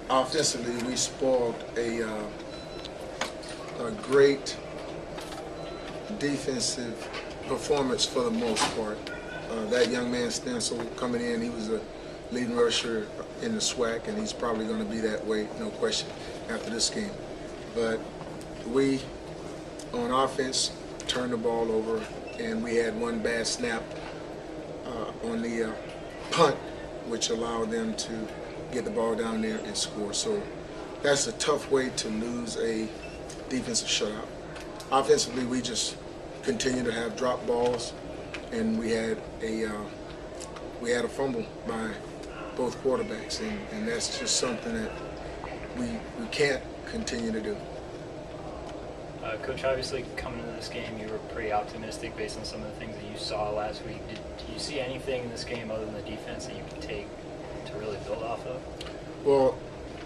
offensively, we spoiled a great defensive performance for the most part. That young man Stencil coming in, he was a leading rusher in the SWAC, and he's probably going to be that way, no question, after this game. But we, on offense, turned the ball over, and we had one bad snap on the punt, which allowed them to get the ball down there and score. So that's a tough way to lose a defensive shutout. Offensively, we just continue to have drop balls, and we had a fumble by both quarterbacks, and that's just something that we can't continue to do. Coach, obviously coming into this game, you were pretty optimistic based on some of the things that you saw last week. Did you see anything in this game other than the defense that you could take to really build off of? Well,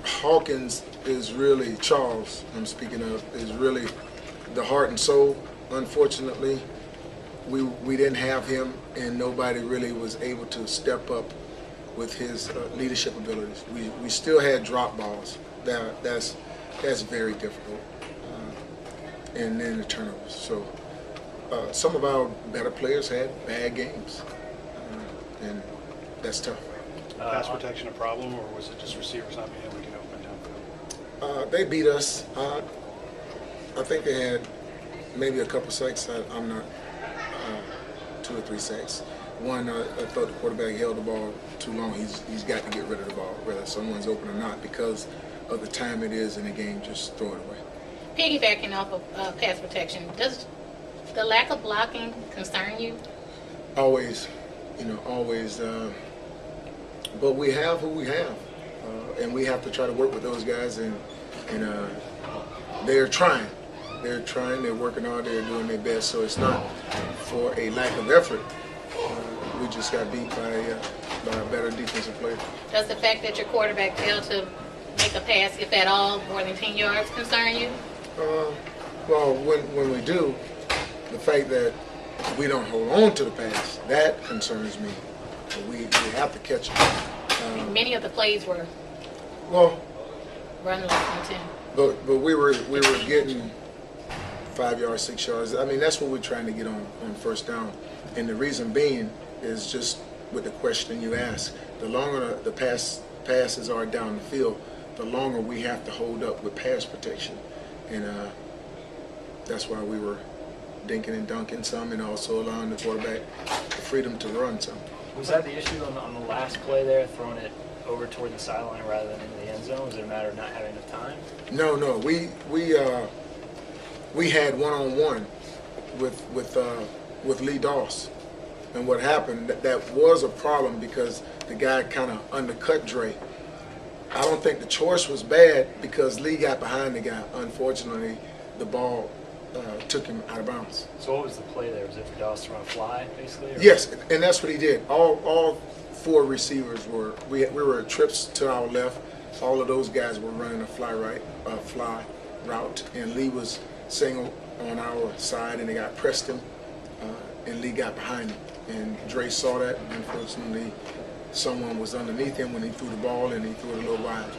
Hawkins is really, Charles, I'm speaking of, is really the heart and soul. Unfortunately, we didn't have him, and nobody really was able to step up with his leadership abilities. We still had drop balls. That's very difficult. And then the turnovers. So some of our better players had bad games, and that's tough. Pass protection a problem, or was it just receivers not being able to get open downfield? They beat us. I think they had maybe a couple sacks. I'm not 2 or 3 sacks. One, I thought the quarterback held the ball too long. He's got to get rid of the ball, whether someone's open or not, because of the time it is in the game. Just throw it away. Piggybacking off of pass protection, does the lack of blocking concern you? Always, always. But we have who we have, and we have to try to work with those guys, and they're trying. They're trying, they're working hard, they're doing their best, so it's not for a lack of effort. We just got beat by a better defensive player. Does the fact that your quarterback failed to make a pass, if at all, more than 10 yards concern you? Well, when we do, the fact that we don't hold on to the pass, that concerns me. We have to catch it. Many of the plays were running less than 10. But we were getting 5 yards, 6 yards. I mean, that's what we're trying to get on first down. And the reason being is just with the question you asked. The longer the passes are down the field, the longer we have to hold up with pass protection. And that's why we were dinking and dunking some, and also allowing the quarterback the freedom to run some. Was that the issue on the last play there, throwing it over toward the sideline rather than into the end zone? Was it a matter of not having enough time? No. We had one-on-one with Lee Doss, and what happened, that was a problem because the guy kind of undercut Dre. I don't think the choice was bad because Lee got behind the guy. Unfortunately, the ball took him out of bounds. So what was the play there? Was it for Doss to run a fly, basically? Or? Yes, and that's what he did. All 4 receivers were. We were trips to our left. All of those guys were running a fly route, and Lee was single on our side, and they got pressed him, and Lee got behind him. And Dre saw that. Unfortunately, someone was underneath him when he threw the ball, and he threw it a little wide.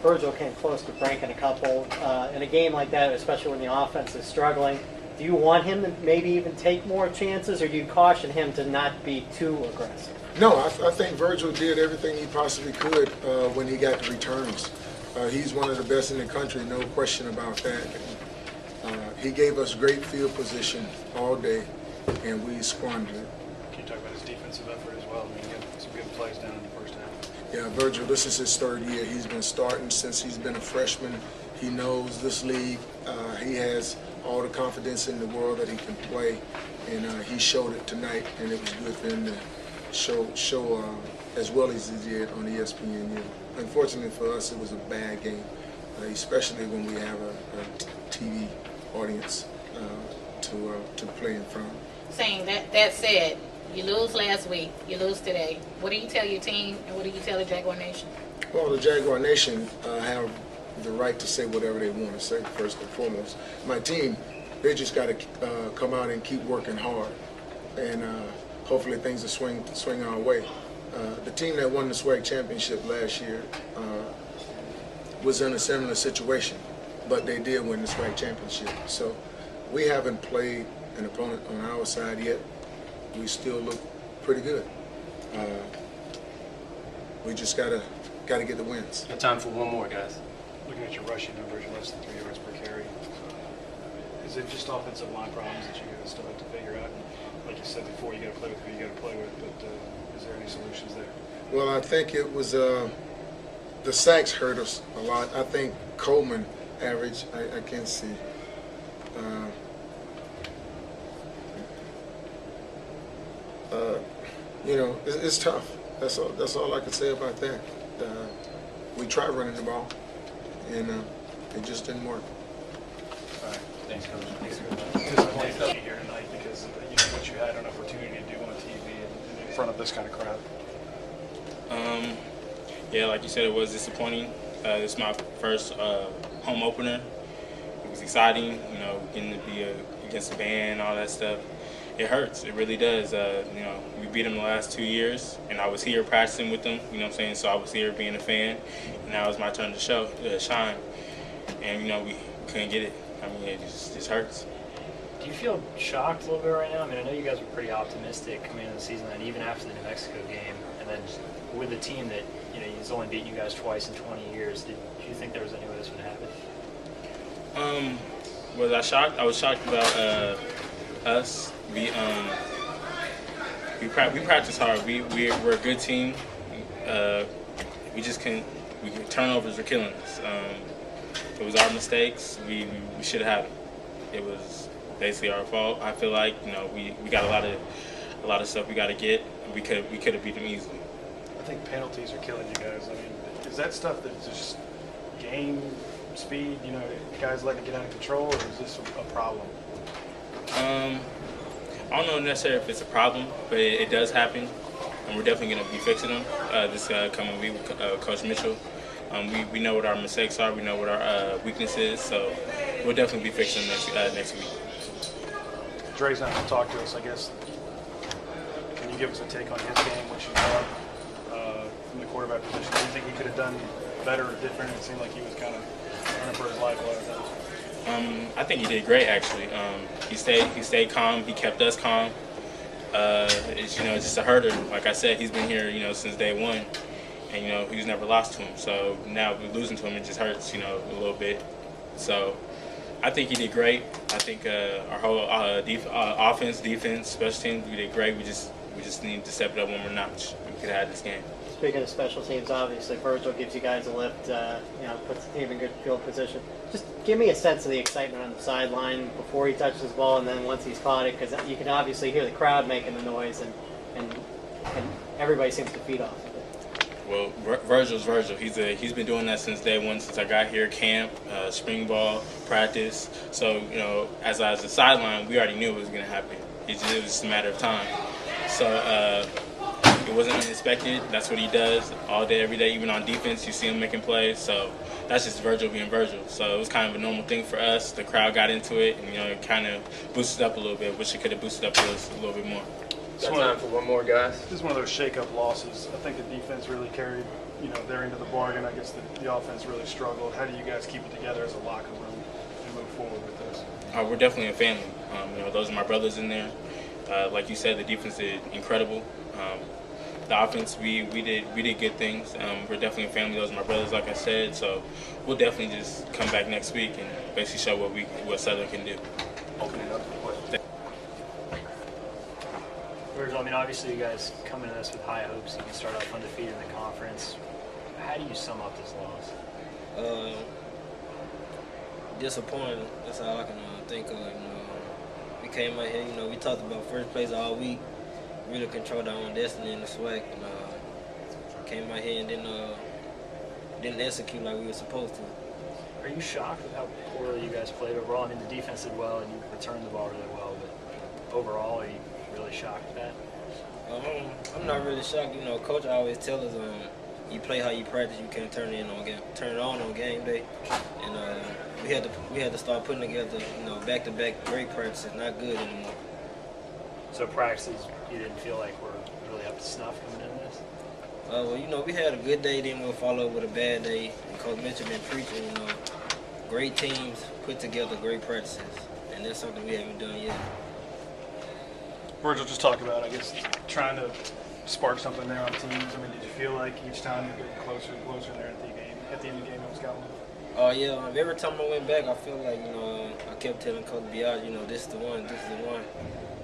Virgil came close to breaking a couple. In a game like that, especially when the offense is struggling, do you want him to maybe even take more chances, or do you caution him to not be too aggressive? No, I think Virgil did everything he possibly could when he got the returns. He's one of the best in the country, no question about that. He gave us great field position all day, and we squandered it. Can you talk about his defensive effort as well? I mean, he had some good plays down in the first half. Yeah, Virgil, this is his 3rd year. He's been starting since he's been a freshman. He knows this league. He has all the confidence in the world that he can play, and he showed it tonight, and it was good for him to show as well as he did on ESPN. Unfortunately for us, it was a bad game, especially when we have a TV audience to play in front of. Saying that said, you lose last week, you lose today. What do you tell your team, and what do you tell the Jaguar Nation? Well, the Jaguar Nation have the right to say whatever they want to say, first and foremost. My team, they just got to come out and keep working hard, and hopefully things will swing our way. The team that won the SWAC championship last year, was in a similar situation, but they did win the SWAC championship. So we haven't played an opponent on our side yet. We still look pretty good. We just gotta get the wins. Got time for one more, guys. Looking at your rushing numbers, you're less than 3 yards per carry. Is it just offensive line problems that you guys still have to figure out? And like you said before, you got to play with who you got to play with, but is there any solutions there? Well, I think it was the sacks hurt us a lot. I think Coleman average, I can't see. You know, it's tough. That's all I can say about that. We tried running the ball, and it just didn't work. All right. Thanks, Coach. Disappointed here tonight because you know what you had an opportunity to do on TV and in front of this kind of crowd. Yeah, like you said, it was disappointing. This is my first home opener. It was exciting, you know, getting to be against the band and all that stuff. It hurts. It really does. You know, we beat them the last 2 years, and I was here practicing with them. You know what I'm saying? So I was here being a fan, and now it's my turn to shine. And you know, we couldn't get it. I mean, it just hurts. Do you feel shocked a little bit right now? I mean, I know you guys were pretty optimistic coming into the season, and even after the New Mexico game, and then with a team that, you know, he's only beaten you guys twice in 20 years. Did you think there was any way this would happen? Was I shocked? I was shocked about us. We practice hard. We're a good team. We just couldn't. Turnovers were killing us. It was our mistakes. We should have had it. It was basically our fault. I feel like, you know, we got a lot of stuff we got to get. We could have beat them easily. I think penalties are killing you guys. I mean, is that stuff that's just game speed? You know, guys letting it get out of control, or is this a problem? I don't know necessarily if it's a problem, but it does happen, and we're definitely going to be fixing them this coming week with Coach Mitchell. We know what our mistakes are. We know what our weakness is, so we'll definitely be fixing them next week. Dre's not going to talk to us, I guess. Can you give us a take on his game, what you saw from the quarterback position? Do you think he could have done better or different? It seemed like he was kind of running for his life a lot of times. I think he did great, actually. He stayed calm. He kept us calm. It's, you know, just a herder. Like I said, he's been here, you know, since day one, and you know, he's never lost to him. So now we're losing to him. It just hurts, you know, a little bit. So I think he did great. I think our whole offense, defense, special teams, we did great. We just need to step it up one more notch. We could have had this game. Speaking of special teams, obviously Virgil gives you guys a lift, you know, puts the team in good field position. Just give me a sense of the excitement on the sideline before he touches the ball and then once he's caught it, because you can obviously hear the crowd making the noise, and everybody seems to feed off of it. Well, Virgil's Virgil. He's been doing that since day one, since I got here, camp, spring ball, practice. So, you know, as I was a sideline, we already knew it was going to happen. It was just a matter of time. So, it wasn't unexpected. That's what he does all day, every day. Even on defense, you see him making plays. So that's just Virgil being Virgil. So it was kind of a normal thing for us. The crowd got into it, and you know, it kind of boosted up a little bit. Wish it could have boosted up us a little bit more. Got time for one more, guys. This is one of those shake-up losses. I think the defense really carried, you know, their end of the bargain. I guess the offense really struggled. How do you guys keep it together as a locker room and move forward with this? We're definitely a family. You know, those are my brothers in there. Like you said, the defense did incredible. The offense, we did good things. We're definitely a family. Those are my brothers, like I said. So we'll definitely just come back next week and basically show what Southern can do. Open it up for questions. Virgil, I mean, obviously you guys come into this with high hopes. You can start off undefeated in the conference. How do you sum up this loss? Disappointing. That's all I can think of. You know, we came out here. You know, we talked about first place all week. Really controlled our own destiny in the SWAC, and came out here and didn't execute like we were supposed to. Are you shocked with how poorly you guys played overall? I mean, the defense did well and you returned the ball really well, but overall, are you really shocked with that? I'm not really shocked. You know, Coach always tells us, you play how you practice. You can't turn it on game day, and we had to start putting together, you know, back-to-back great practices. Not good anymore. So practices, you didn't feel like were really up to snuff coming into this? Well, you know, we had a good day, then we'll follow up with a bad day. And Coach Mitchell been preaching, you know, great teams put together great practices, and that's something we haven't done yet. Virgil, just talk about, I guess, trying to spark something there on teams. I mean, did you feel like each time you're getting closer and closer there at the game? At the end of the game, it was got one. Oh yeah, every time I went back, I feel like, you know, I kept telling Coach Biaggi, you know, this is the one, this is the one.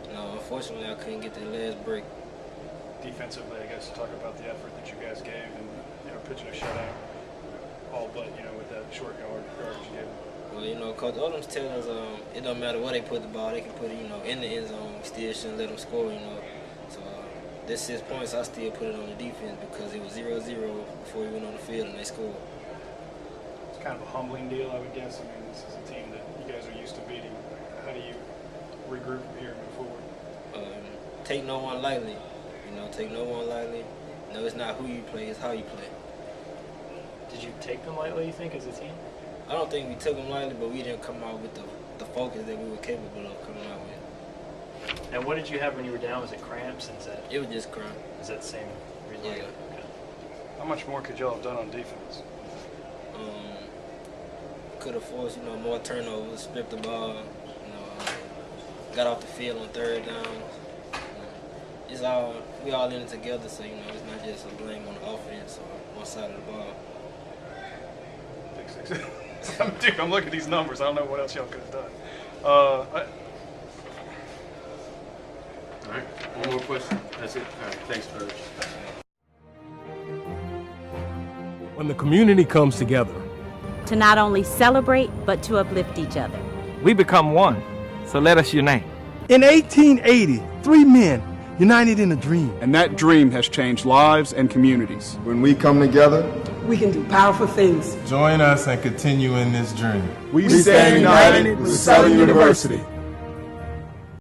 You know, unfortunately, I couldn't get the last break. Defensively, I guess, talk about the effort that you guys gave and, you know, pitching a shutout, all but, you know, with that short yardage you gave. Well, you know, Coach Odom's telling us it don't matter where they put the ball, they can put it, you know, in the end zone. We still shouldn't let them score, you know. So this 6 points, I still put it on the defense because it was 0-0 before we went on the field and they scored. It's kind of a humbling deal, I would guess. I mean, this is a team that you guys are used to beating. How do you regroup from here and move forward? Take no one lightly. You know, take no one lightly. No, it's not who you play, it's how you play. Did you take them lightly, you think, as a team? I don't think we took them lightly, but we didn't come out with the focus that we were capable of coming out with. And what did you have when you were down? Was it cramps? Is that It was just crying. is that the same reason? Yeah. Okay. How much more could y'all have done on defense? Could have forced, you know, more turnovers, flipped the ball, you know, got off the field on third down. It's all, we all in it together, so, you know, it's not just a blame on the offense or one side of the ball. Dude, I'm looking at these numbers. I don't know what else y'all could have done. All right, one more question. That's it. All right, thanks, Virgil. When the community comes together, to not only celebrate, but to uplift each other. We become one, so let us unite. In 1880, 3 men united in a dream. And that dream has changed lives and communities. When we come together, we can do powerful things. Join us and continue in this journey. We stand united with Southern University.